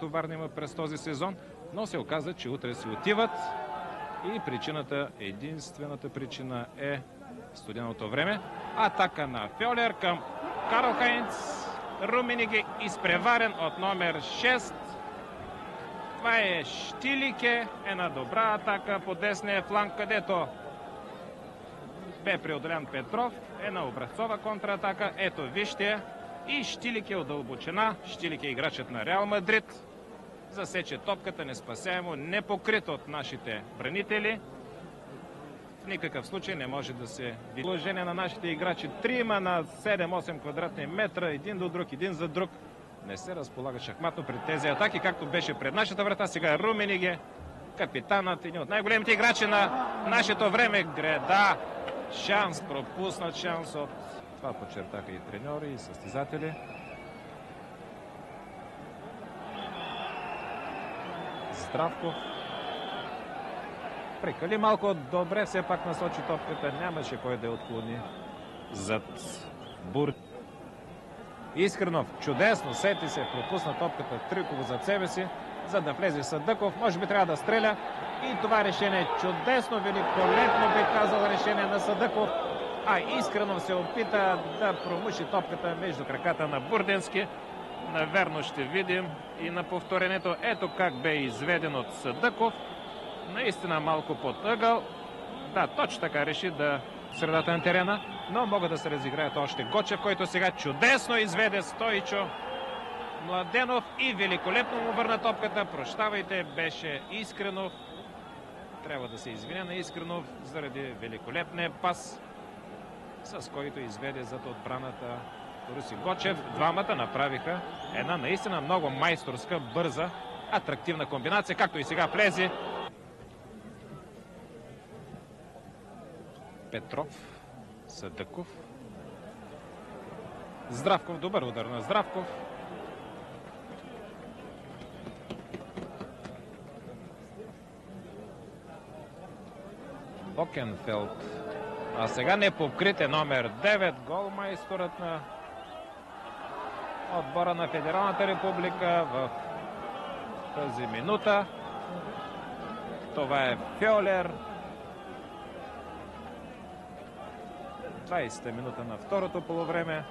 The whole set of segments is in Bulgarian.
както Варна има през този сезон, но се оказа, че утре си отиват и единствената причина е студеното време. Атака на Фьолер към Карл Хайнц. Румениге изпреварен от номер 6. Това е Штилике. Една добра атака по десния фланг, където бе преодолян Петров. Една образцова контратака. Ето вижте. И Штилике от дълбочина. Штилике играчът на Реал Мадрид. Засече топката неспасяемо, непокрит от нашите бранители. В никакъв случай не може да се види положение на нашите играчи. Трима на 7-8 квадратни метра, един до друг, един за друг. Не се разполага шахматно пред тези атаки, както беше пред нашата врата. Сега Румениге, капитанът, един от най-големите играчи на нашето време. Греда, шанс, пропуснат шанс от... Това подчертаха и треньори, и състезатели. Здравков. Прекали малко добре, все пак насочи топката. Нямаше кой да я отклони зад Бур. Искренов чудесно сети се, пропусна топката триково зад себе си, за да влезе Садъков. Може би трябва да стреля. И това решение чудесно, великолепно бих казал решение на Садъков. А Искренов се опита да промуши топката между краката на Бурденски. Наверно ще видим и на повторението. Ето как бе изведен от Садъков. Наистина малко под ъгъл. Да, точно така реши да средата на терена. Но могат да се разиграят още. Гочев, който сега чудесно изведе Стойчо Младенов и великолепно му върна топката. Прощавайте, беше Искренов. Трябва да се извиня на Искренов заради великолепния пас, с който изведе зад отбраната Руси Гочев. Двамата направиха една наистина много майсторска, бърза, атрактивна комбинация, както и сега влезе Петров, Садъков, Здравков, добър удар на Здравков. Окенфелд. А сега непокрит е номер 9, голмайсторът на отбора на Федералната република в тази минута. Това е Фьолер. 20-та минута на второто полувреме.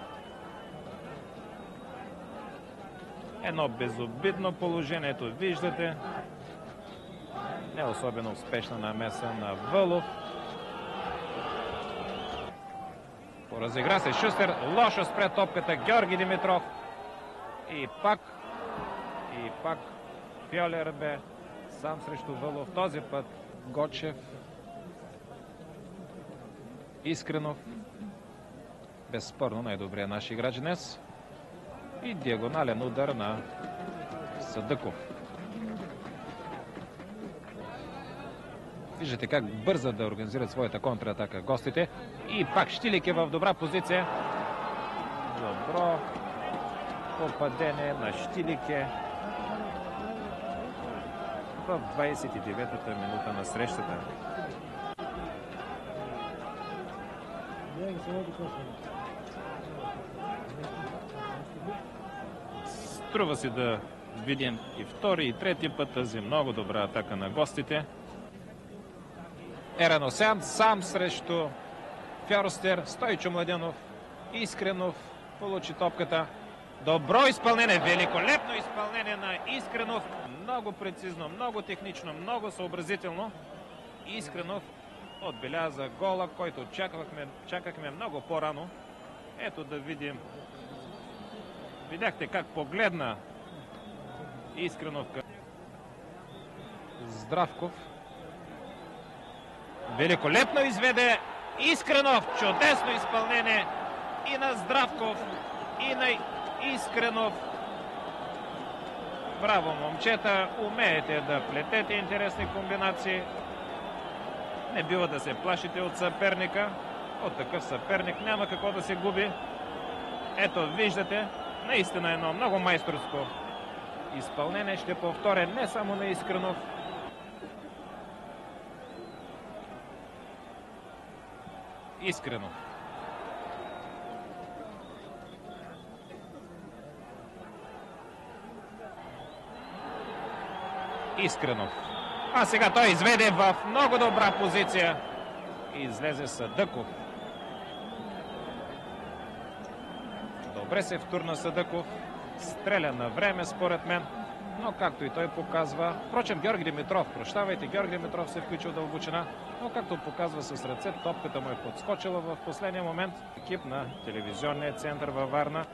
Едно безобидно положението, виждате. Не особено успешна намеса на Вълов. Поразигра се Шустер, лошо спря топката Георги Димитров. И пак Фьолер бе сам срещу Вълов. Този път Гочев, Искренов, безспорно най-добрият наш играч днес. И диагонален удар на Садъков. Виждате как бърза да организират своята контратака гостите. И пак Штилике в добра позиция. Добро попадение на Штилике в 29-та минута на срещата. Струва си да видим и втори и трети път тази много добра атака на гостите. Ераносян сам срещу Фьорстер. Стойчо Младенов, Искренов получи топката. Добро изпълнение, великолепно изпълнение на Искренов. Много прецизно, много технично, много съобразително. Искренов отбеляза гола, който чакахме много по-рано. Ето да видим. Видяхте как погледна Искренов. Здравков. Великолепно изведе Искренов. Чудесно изпълнение и на Здравков, и на Искренов. Браво, момчета! Умеете да плетете интересни комбинации. Не бива да се плашите от съперника. От такъв съперник няма какво да се губи. Ето, виждате, наистина едно много майсторско изпълнение. Ще повторя не само на Искренов. Искренов. Искренов. А сега той изведе в много добра позиция. Излезе Съдъков. Добре се втурна Съдъков. Стреля на време, според мен. Но както и той показва... Впрочем, Георги Димитров, прощавайте, Георги Димитров се включи в дълбочина. Но както показва с ръце, топката му е подскочила в последния момент. Екип на телевизионния център във Варна